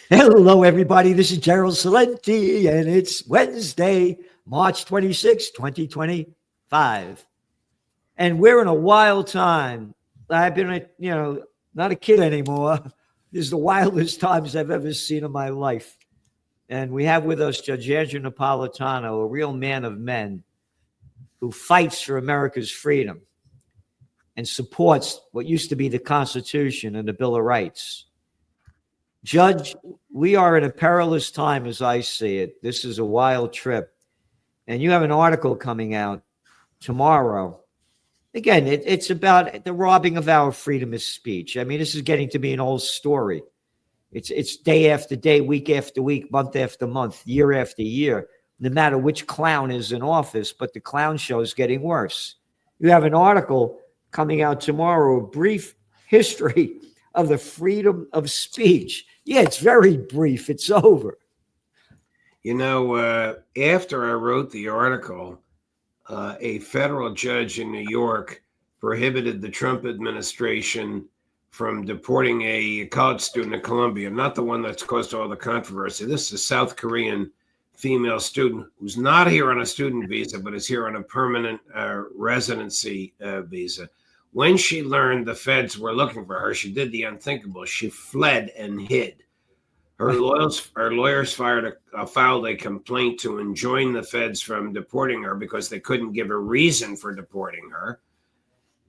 Hello, everybody. This is Gerald Salenti, and it's Wednesday, March 26, 2025. And we're in a wild time. I've been, not a kid anymore. This is the wildest times I've ever seen in my life. And we have with us Judge Andrew Napolitano, a real man of men who fights for America's freedom and supports what used to be the Constitution and the Bill of Rights. Judge, we are in a perilous time as I see it. This is a wild trip. And you have an article coming out tomorrow. Again, it's about the robbing of our freedom of speech. I mean, this is getting to be an old story. It's day after day, week after week, month after month, year after year, no matter which clown is in office, but the clown show is getting worse. You have an article coming out tomorrow, a brief history of the freedom of speech. Yeah, it's very brief. It's over. After I wrote the article, a federal judge in New York prohibited the Trump administration from deporting a college student at Columbia, not the one that's caused all the controversy. This is a South Korean female student who's not here on a student visa, but is here on a permanent residency visa. When she learned the feds were looking for her, she did the unthinkable. She fled and hid. Her lawyers filed a complaint to enjoin the feds from deporting her because they couldn't give a reason for deporting her.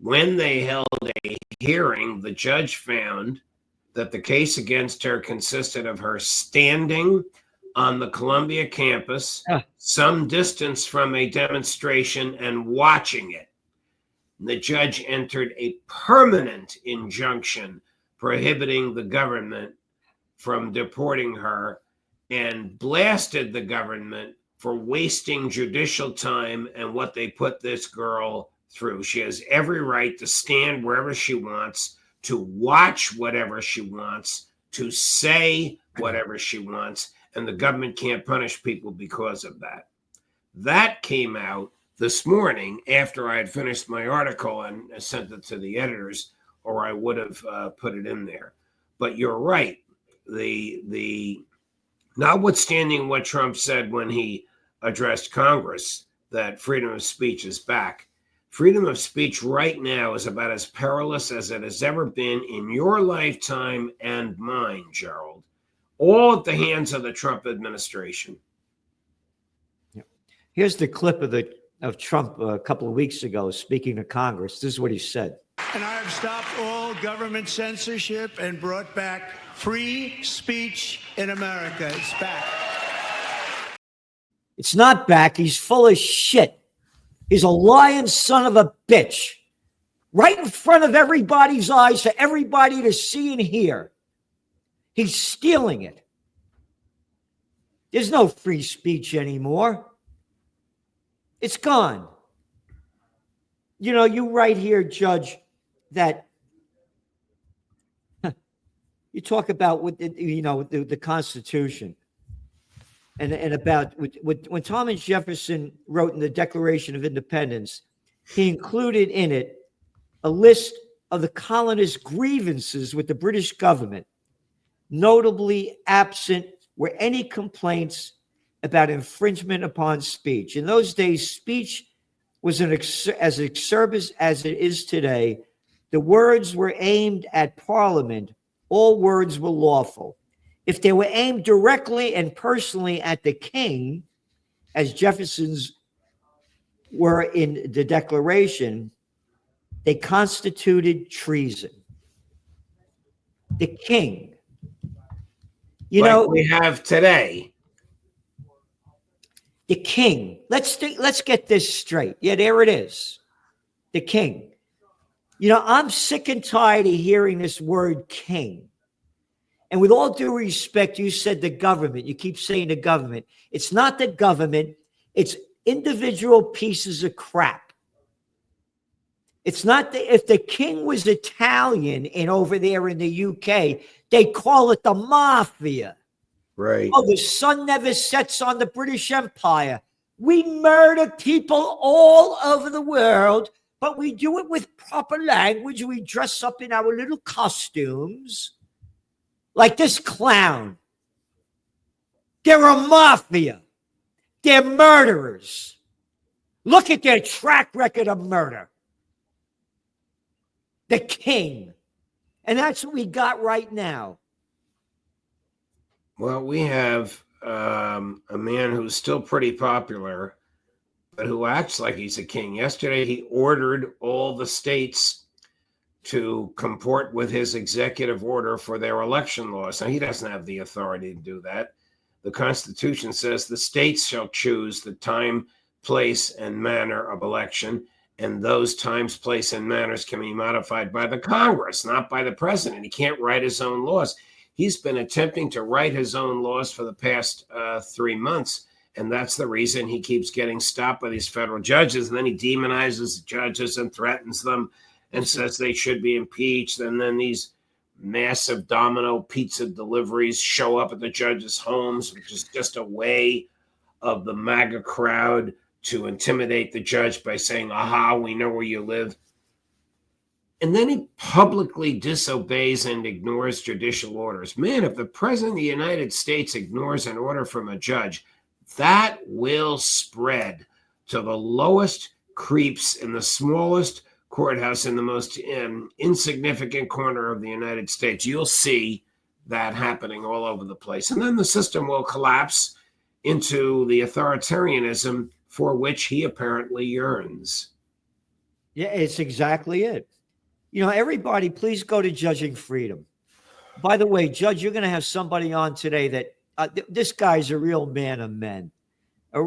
When they held a hearing, the judge found that the case against her consisted of her standing on the Columbia campus, some distance from a demonstration, and watching it. The judge entered a permanent injunction prohibiting the government from deporting her and blasted the government for wasting judicial time and what they put this girl through. She has every right to stand wherever she wants, to watch whatever she wants, to say whatever she wants, and the government can't punish people because of that. That came out this morning after I had finished my article and sent it to the editors, or I would have put it in there. But you're right. The notwithstanding what Trump said when he addressed Congress, that freedom of speech is back. Freedom of speech right now is about as perilous as it has ever been in your lifetime and mine, Gerald. All at the hands of the Trump administration. Here's the clip of Trump a couple of weeks ago speaking to Congress. This is what he said. And I have stopped all government censorship and brought back free speech in America. It's back. It's not back. He's full of shit. He's a lying son of a bitch. Right in front of everybody's eyes for everybody to see and hear. He's stealing it. There's no free speech anymore. It's gone. You write here, Judge, that you talk about the Constitution and about when Thomas Jefferson wrote in the Declaration of Independence, he included in it a list of the colonists' grievances with the British government. Notably absent were any complaints about infringement upon speech. In those days, speech was as exurbious as it is today. The words were aimed at Parliament. All words were lawful. If they were aimed directly and personally at the king, as Jefferson's were in the Declaration, they constituted treason. The king. Like we have today. The king. Let's get this straight. Yeah, there it is. The king. I'm sick and tired of hearing this word king. And with all due respect, you said the government. You keep saying the government. It's not the government. It's individual pieces of crap. It's not if the king was Italian and over there in the UK, they call it the mafia. Right. Oh, the sun never sets on the British Empire. We murder people all over the world, but we do it with proper language. We dress up in our little costumes like this clown. They're a mafia. They're murderers. Look at their track record of murder. The king. And that's what we got right now. Well, we have a man who's still pretty popular, but who acts like he's a king. Yesterday, he ordered all the states to comport with his executive order for their election laws. Now, he doesn't have the authority to do that. The Constitution says the states shall choose the time, place, and manner of election, and those times, place, and manners can be modified by the Congress, not by the president. He can't write his own laws. He's been attempting to write his own laws for the past 3 months, and that's the reason he keeps getting stopped by these federal judges, and then he demonizes judges and threatens them and says they should be impeached, and then these massive domino pizza deliveries show up at the judges' homes, which is just a way of the MAGA crowd to intimidate the judge by saying, aha, we know where you live. And then he publicly disobeys and ignores judicial orders. Man, if the president of the United States ignores an order from a judge, that will spread to the lowest creeps in the smallest courthouse in the most insignificant corner of the United States. You'll see that happening all over the place. And then the system will collapse into the authoritarianism for which he apparently yearns. Yeah, it's exactly it. You know, everybody, please go to Judging Freedom. By the way, Judge, you're going to have somebody on today that this guy's a real man of men. I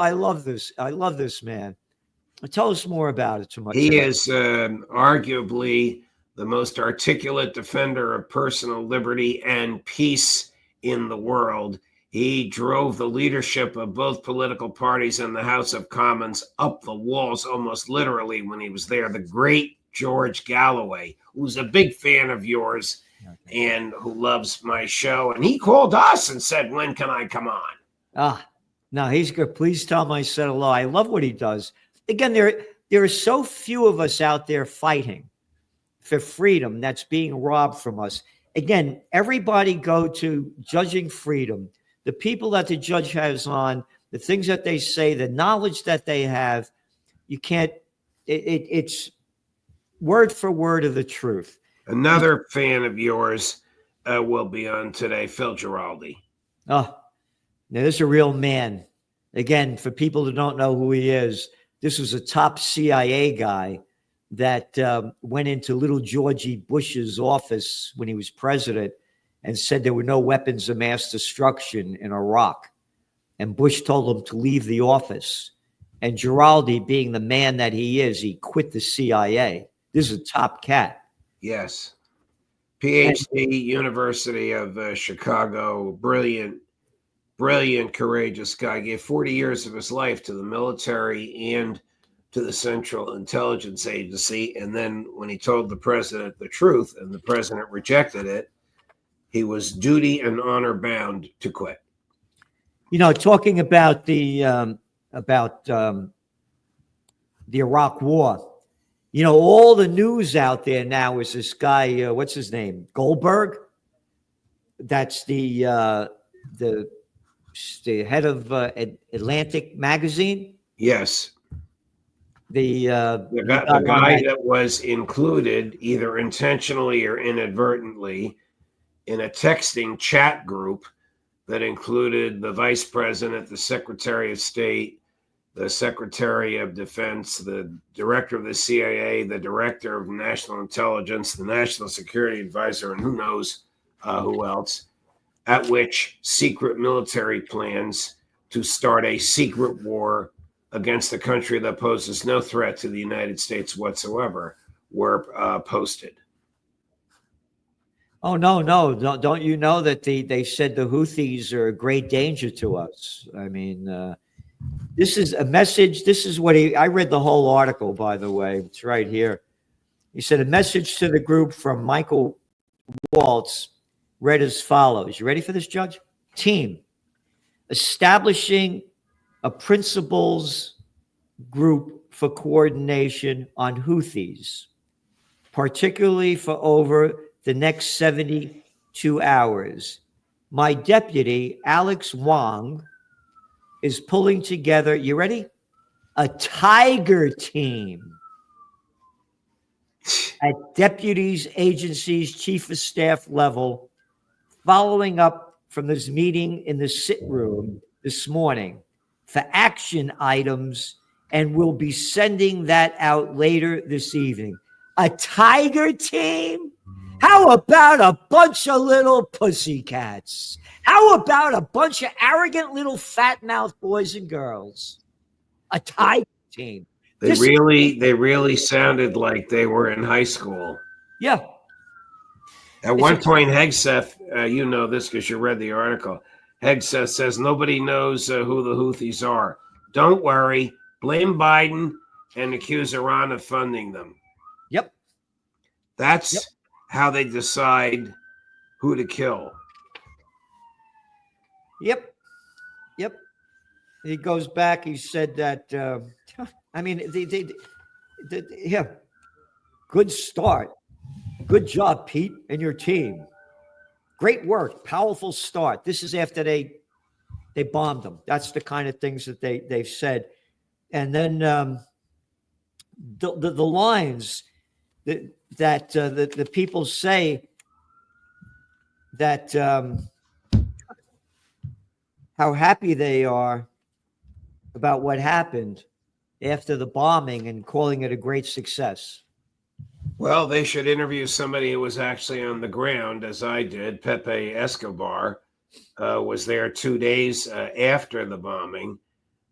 love this. I love this man. Tell us more about it. He is arguably the most articulate defender of personal liberty and peace in the world. He drove the leadership of both political parties in the House of Commons up the walls, almost literally, when he was there. The great George Galloway, who's a big fan of yours and who loves my show. And he called us and said, when can I come on? No, he's good. Please tell him I said hello. I love what he does. Again, there are so few of us out there fighting for freedom that's being robbed from us. Again, everybody go to Judging Freedom. The people that the judge has on, the things that they say, the knowledge that they have, you can't, it's word for word of the truth. Another fan of yours will be on today, Phil Giraldi. Oh, now this is a real man. Again, for people who don't know who he is, this was a top CIA guy that went into little Georgie Bush's office when he was president and said there were no weapons of mass destruction in Iraq. And Bush told him to leave the office. And Giraldi, being the man that he is, he quit the CIA. This is a top cat. Yes. PhD, University of Chicago, brilliant, courageous guy. Gave 40 years of his life to the military and to the Central Intelligence Agency. And then when he told the president the truth and the president rejected it, he was duty and honor bound to quit. You know, talking about the Iraq War, you know, all the news out there now is this guy, what's his name? Goldberg. That's the head of Atlantic magazine. Yes. The guy that was included either intentionally or inadvertently in a texting chat group that included the vice president, the secretary of state, the secretary of defense, the director of the CIA, the director of national intelligence, the national security advisor, and who knows who else, at which secret military plans to start a secret war against a country that poses no threat to the United States whatsoever were posted. Oh, no. Don't you know that they said the Houthis are a great danger to us? I mean, this is a message. This is what I read the whole article, by the way. It's right here. He said a message to the group from Michael Waltz read as follows. You ready for this, Judge? Team, establishing a principles group for coordination on Houthis, particularly for over the next 72 hours. my deputy, Alex Wong, is pulling together, you ready? A tiger team at deputies, agencies, chief of staff level, following up from this meeting in the sit room this morning for action items, and we'll be sending that out later this evening. A tiger team? How about a bunch of little pussycats? How about a bunch of arrogant little fat-mouthed boys and girls? A tiger team. They really sounded like they were in high school. Yeah. At one point, Hegseth, you know this because you read the article. Hegseth says nobody knows who the Houthis are. Don't worry. Blame Biden and accuse Iran of funding them. Yep. That's how they decide who to kill. Yep. He goes back. He said that, I mean, yeah, good start. Good job, Pete, and your team. Great work. Powerful start. This is after they bombed them. That's the kind of things that they've said. And then the lines that the people say that how happy they are about what happened after the bombing and calling it a great success. Well, they should interview somebody who was actually on the ground, as I did. Pepe Escobar was there 2 days after the bombing,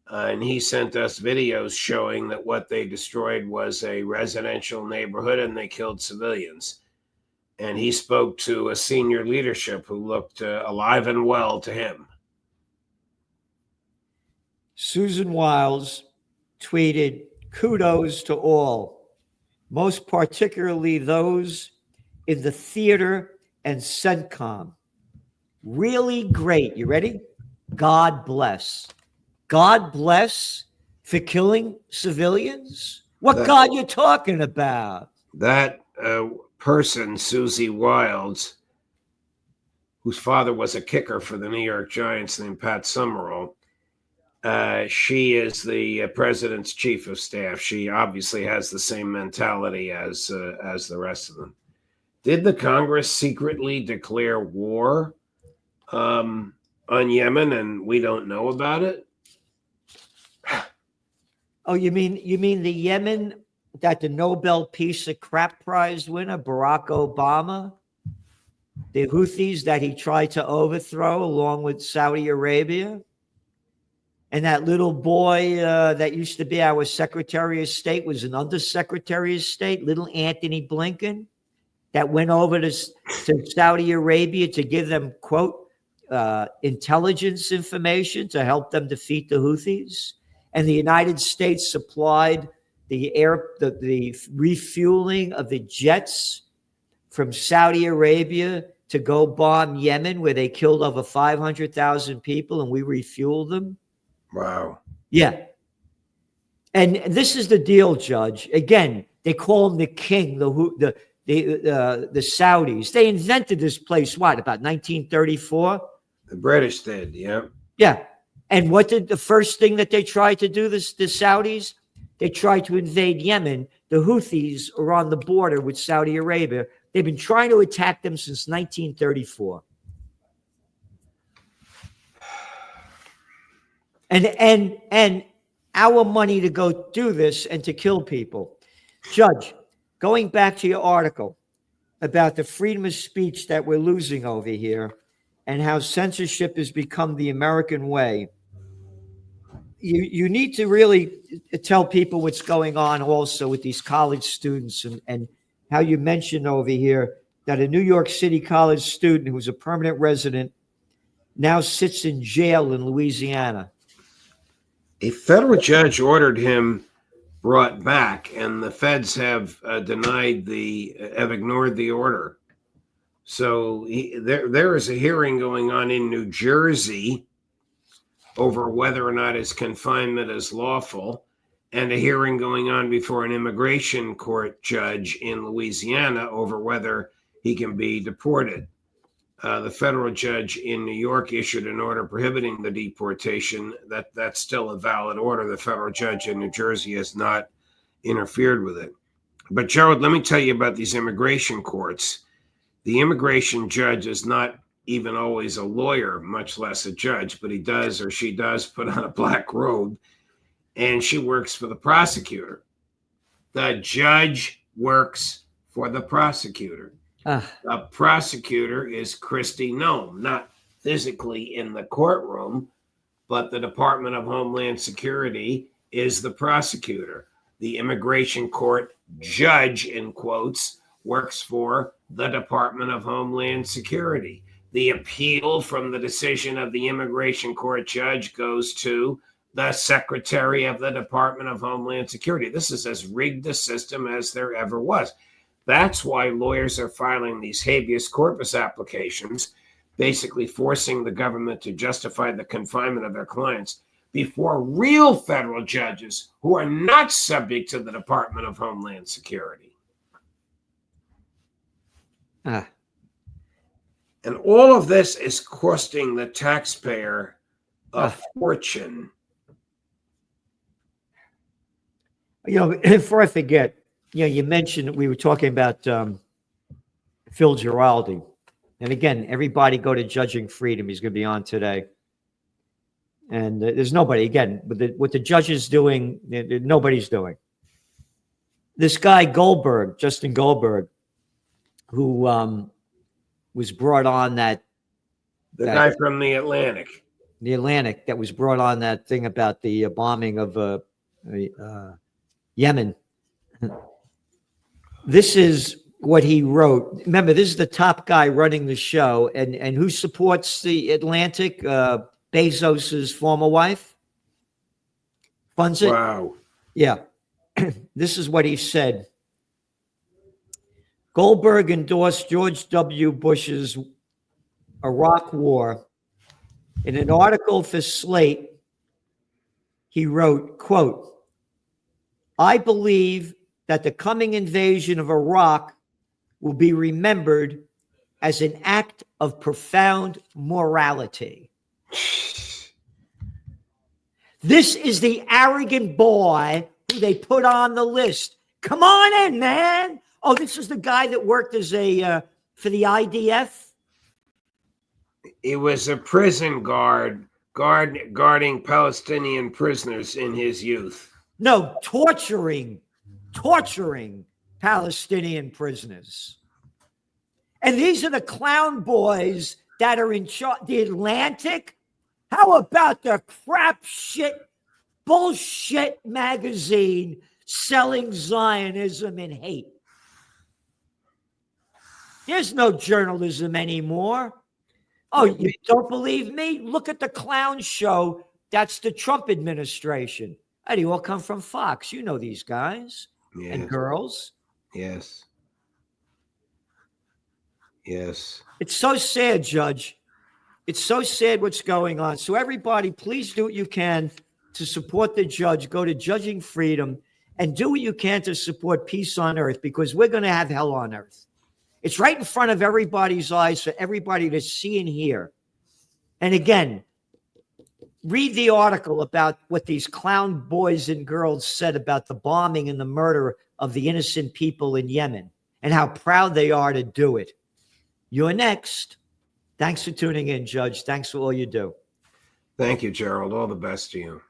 and he sent us videos showing that what they destroyed was a residential neighborhood and they killed civilians. And he spoke to a senior leadership who looked alive and well to him. Susan Wiles tweeted, kudos to all, most particularly those in the theater and CENTCOM. Really great. You ready? God bless. God bless for killing civilians? What God you talking about? That person, Susie Wiles, whose father was a kicker for the New York Giants named Pat Summerall, she is the president's chief of staff. She obviously has the same mentality as the rest of them. Did the Congress secretly declare war on Yemen and we don't know about it? Oh, you mean the Yemen that the Nobel Peace of Crap Prize winner, Barack Obama, the Houthis that he tried to overthrow along with Saudi Arabia? And that little boy that used to be our Secretary of State was an Undersecretary of State, little Anthony Blinken, that went over to Saudi Arabia to give them, quote, intelligence information to help them defeat the Houthis. And the United States supplied the refueling of the jets from Saudi Arabia to go bomb Yemen, where they killed over 500,000 people, and we refueled them. Wow. Yeah. And this is the deal, Judge. Again, they call him the king, the Saudis. They invented this place, what, about 1934? The British did, yeah. Yeah. And what did the first thing that they tried to do, the Saudis? They tried to invade Yemen. The Houthis are on the border with Saudi Arabia. They've been trying to attack them since 1934. And our money to go do this and to kill people. Judge, going back to your article about the freedom of speech that we're losing over here and how censorship has become the American way, you need to really tell people what's going on also with these college students and how you mentioned over here that a New York City college student who's a permanent resident now sits in jail in Louisiana. A federal judge ordered him brought back, and the feds have ignored the order. So there is a hearing going on in New Jersey over whether or not his confinement is lawful, and a hearing going on before an immigration court judge in Louisiana over whether he can be deported. the federal judge in New York issued an order prohibiting the deportation. That's still a valid order. The federal judge in New Jersey has not interfered with it. But Gerald, let me tell you about these immigration courts. The immigration judge is not even always a lawyer, much less a judge, but he does or she does put on a black robe, and she works for the prosecutor. The judge works for the prosecutor. The prosecutor is Kristi Noem, not physically in the courtroom, but the Department of Homeland Security is the prosecutor. The immigration court judge, in quotes, works for the Department of Homeland Security. The appeal from the decision of the immigration court judge goes to the Secretary of the Department of Homeland Security. This is as rigged a system as there ever was. That's why lawyers are filing these habeas corpus applications, basically forcing the government to justify the confinement of their clients before real federal judges who are not subject to the Department of Homeland Security. And all of this is costing the taxpayer a fortune. Before I forget, you mentioned we were talking about Phil Giraldi. And again, everybody go to Judging Freedom. He's going to be on today. And there's nobody, again, what the judge is doing, nobody's doing. This guy Goldberg, Justin Goldberg, who was brought on that guy from the Atlantic. The Atlantic that was brought on that thing about the bombing of Yemen. This is what he wrote. Remember, this is the top guy running the show. And who supports the Atlantic? Bezos's former wife funds it. Wow. Yeah. This is what he said. Goldberg endorsed George W. Bush's Iraq War. In an article for Slate, he wrote, quote, "I believe that the coming invasion of Iraq will be remembered as an act of profound morality." This is the arrogant boy who they put on the list. Come on in, man. Oh, this is the guy that worked as for the IDF. He was a prison guarding Palestinian prisoners in his youth. No, torturing Palestinian prisoners. And these are the clown boys that are in charge. The Atlantic. How about the crap shit, bullshit magazine selling Zionism and hate? There's no journalism anymore. Oh, you don't believe me? Look at the clown show. That's the Trump administration. They all come from Fox. You know these guys and girls. Yes. Yes. It's so sad, Judge. It's so sad what's going on. So everybody, please do what you can to support the judge. Go to Judging Freedom and do what you can to support peace on earth, because we're going to have hell on earth. It's right in front of everybody's eyes for everybody to see and hear. And again, read the article about what these clown boys and girls said about the bombing and the murder of the innocent people in Yemen and how proud they are to do it. You're next. Thanks for tuning in, Judge. Thanks for all you do. Thank you, Gerald. All the best to you.